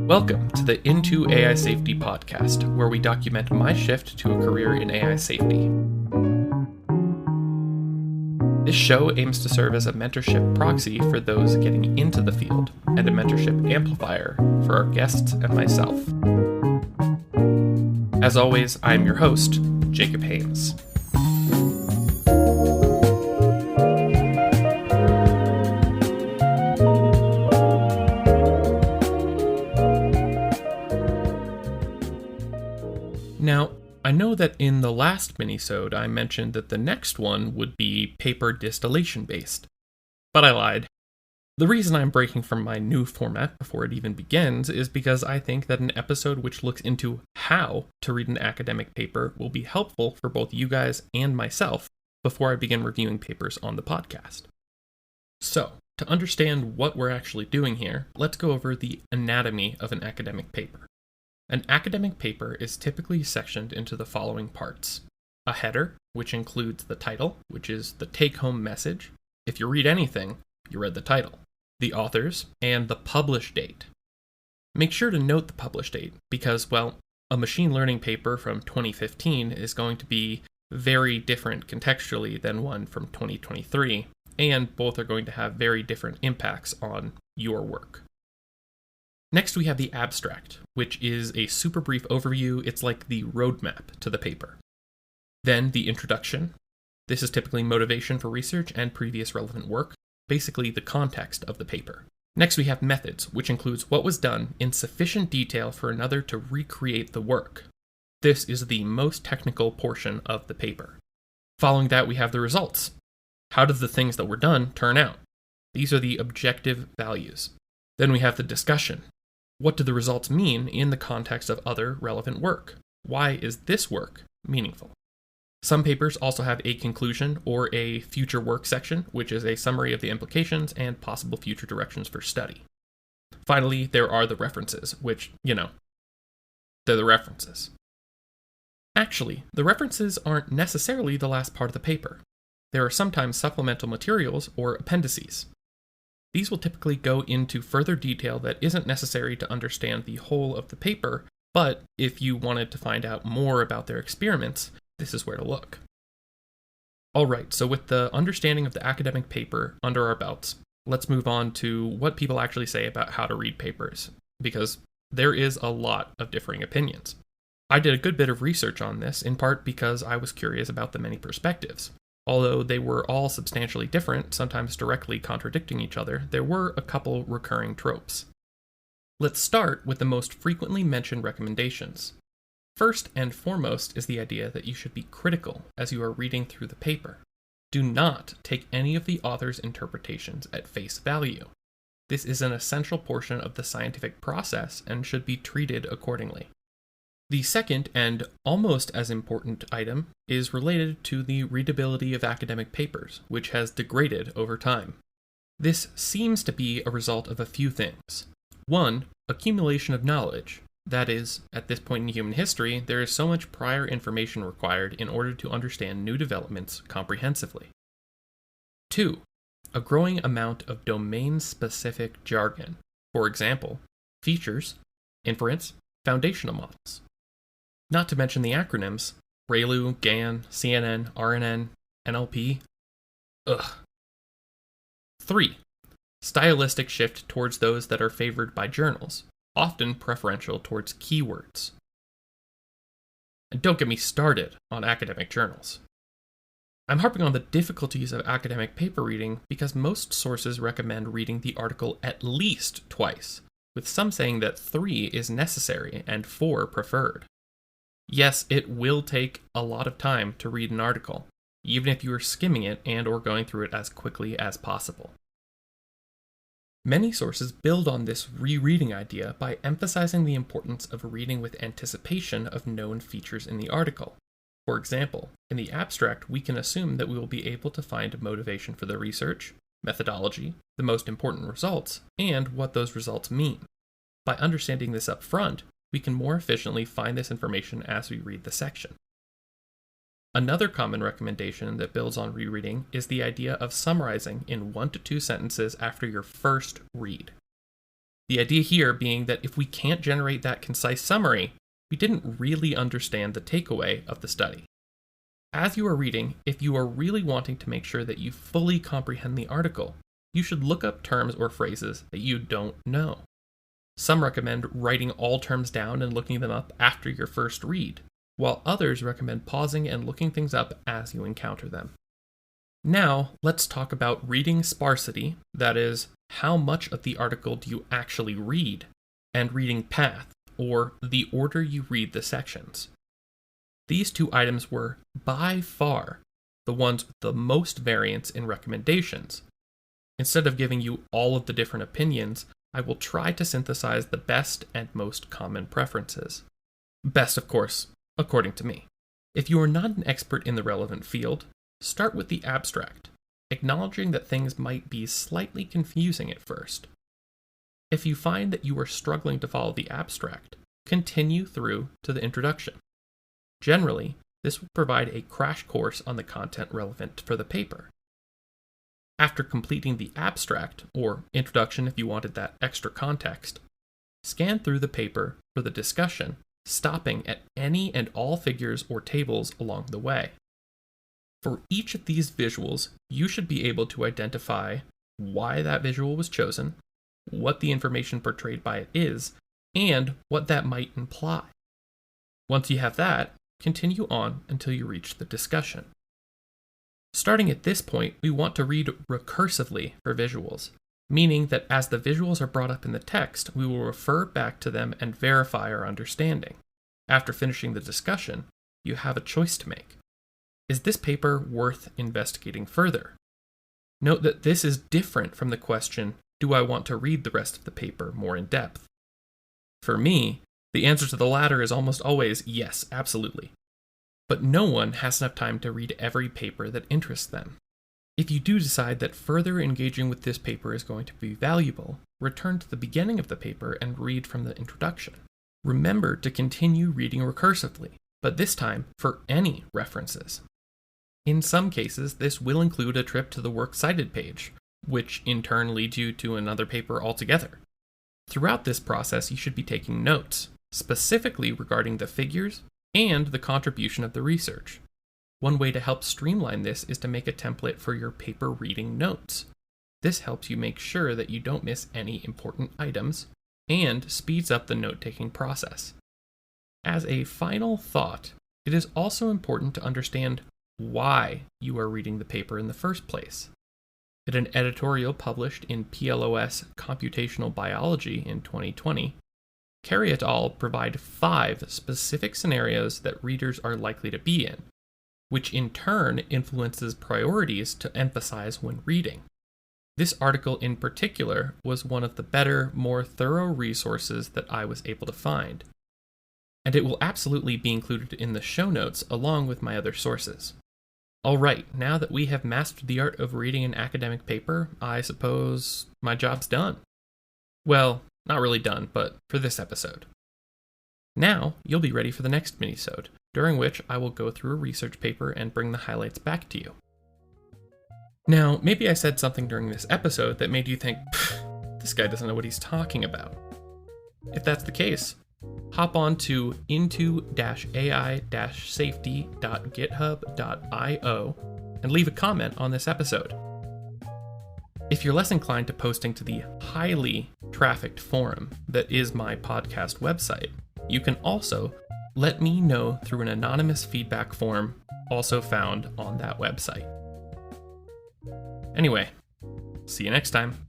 Welcome to the Into AI Safety podcast, where we document my shift to a career in AI safety. This show aims to serve as a mentorship proxy for those getting into the field, and a mentorship amplifier for our guests and myself. As always, I am your host, Jacob Haynes. Now, I know that in the last minisode I mentioned that the next one would be paper distillation based, but I lied. The reason I'm breaking from my new format before it even begins is because I think that an episode which looks into how to read an academic paper will be helpful for both you guys and myself before I begin reviewing papers on the podcast. So, to understand what we're actually doing here, let's go over the anatomy of an academic paper. An academic paper is typically sectioned into the following parts. A header, which includes the title, which is the take-home message. If you read anything, you read the title. The authors, and the publish date. Make sure to note the publish date, because, well, a machine learning paper from 2015 is going to be very different contextually than one from 2023, and both are going to have very different impacts on your work. Next, we have the abstract, which is a super brief overview. It's like the roadmap to the paper. Then the introduction. This is typically motivation for research and previous relevant work, basically the context of the paper. Next, we have methods, which includes what was done in sufficient detail for another to recreate the work. This is the most technical portion of the paper. Following that, we have the results. How did the things that were done turn out? These are the objective values. Then we have the discussion. What do the results mean in the context of other relevant work? Why is this work meaningful? Some papers also have a conclusion or a future work section, which is a summary of the implications and possible future directions for study. Finally, there are the references, which, they're the references. Actually, the references aren't necessarily the last part of the paper. There are sometimes supplemental materials or appendices. These will typically go into further detail that isn't necessary to understand the whole of the paper, but if you wanted to find out more about their experiments, this is where to look. Alright, so with the understanding of the academic paper under our belts, let's move on to what people actually say about how to read papers, because there is a lot of differing opinions. I did a good bit of research on this, in part because I was curious about the many perspectives. Although they were all substantially different, sometimes directly contradicting each other, there were a couple recurring tropes. Let's start with the most frequently mentioned recommendations. First and foremost is the idea that you should be critical as you are reading through the paper. Do not take any of the author's interpretations at face value. This is an essential portion of the scientific process and should be treated accordingly. The second, and almost as important item, is related to the readability of academic papers, which has degraded over time. This seems to be a result of a few things. One, accumulation of knowledge. That is, at this point in human history, there is so much prior information required in order to understand new developments comprehensively. Two, a growing amount of domain-specific jargon. For example, features, inference, foundational models. Not to mention the acronyms, ReLU, GAN, CNN, RNN, NLP. Ugh. 3. Stylistic shift towards those that are favored by journals, often preferential towards keywords. And don't get me started on academic journals. I'm harping on the difficulties of academic paper reading because most sources recommend reading the article at least twice, with some saying that 3 is necessary and 4 preferred. Yes, it will take a lot of time to read an article, even if you are skimming it and or going through it as quickly as possible. Many sources build on this rereading idea by emphasizing the importance of reading with anticipation of known features in the article. For example, in the abstract, we can assume that we will be able to find motivation for the research, methodology, the most important results, and what those results mean. By understanding this up front, we can more efficiently find this information as we read the section. Another common recommendation that builds on rereading is the idea of summarizing in 1 to 2 sentences after your first read. The idea here being that if we can't generate that concise summary, we didn't really understand the takeaway of the study. As you are reading, if you are really wanting to make sure that you fully comprehend the article, you should look up terms or phrases that you don't know. Some recommend writing all terms down and looking them up after your first read, while others recommend pausing and looking things up as you encounter them. Now, let's talk about reading sparsity, that is, how much of the article do you actually read, and reading path, or the order you read the sections. These two items were, by far, the ones with the most variance in recommendations. Instead of giving you all of the different opinions, I will try to synthesize the best and most common preferences. Best, of course, according to me. If you are not an expert in the relevant field, start with the abstract, acknowledging that things might be slightly confusing at first. If you find that you are struggling to follow the abstract, continue through to the introduction. Generally, this will provide a crash course on the content relevant for the paper. After completing the abstract, or introduction if you wanted that extra context, scan through the paper for the discussion, stopping at any and all figures or tables along the way. For each of these visuals, you should be able to identify why that visual was chosen, what the information portrayed by it is, and what that might imply. Once you have that, continue on until you reach the discussion. Starting at this point, we want to read recursively for visuals, meaning that as the visuals are brought up in the text, we will refer back to them and verify our understanding. After finishing the discussion, you have a choice to make. Is this paper worth investigating further? Note that this is different from the question, do I want to read the rest of the paper more in depth? For me, the answer to the latter is almost always yes, absolutely. But no one has enough time to read every paper that interests them. If you do decide that further engaging with this paper is going to be valuable, return to the beginning of the paper and read from the introduction. Remember to continue reading recursively, but this time for any references. In some cases, this will include a trip to the works cited page, which in turn leads you to another paper altogether. Throughout this process, you should be taking notes, specifically regarding the figures and the contribution of the research. One way to help streamline this is to make a template for your paper reading notes. This helps you make sure that you don't miss any important items and speeds up the note-taking process. As a final thought, it is also important to understand why you are reading the paper in the first place. In an editorial published in PLOS Computational Biology in 2020, Carey et al. Provide 5 specific scenarios that readers are likely to be in, which in turn influences priorities to emphasize when reading. This article in particular was one of the better, more thorough resources that I was able to find, and it will absolutely be included in the show notes along with my other sources. Alright, now that we have mastered the art of reading an academic paper, I suppose my job's done. Well, not really done, but for this episode. Now, you'll be ready for the next minisode, during which I will go through a research paper and bring the highlights back to you. Now, maybe I said something during this episode that made you think, this guy doesn't know what he's talking about. If that's the case, hop on to into-ai-safety.github.io and leave a comment on this episode. If you're less inclined to posting to the highly trafficked forum that is my podcast website, you can also let me know through an anonymous feedback form also found on that website. Anyway, see you next time.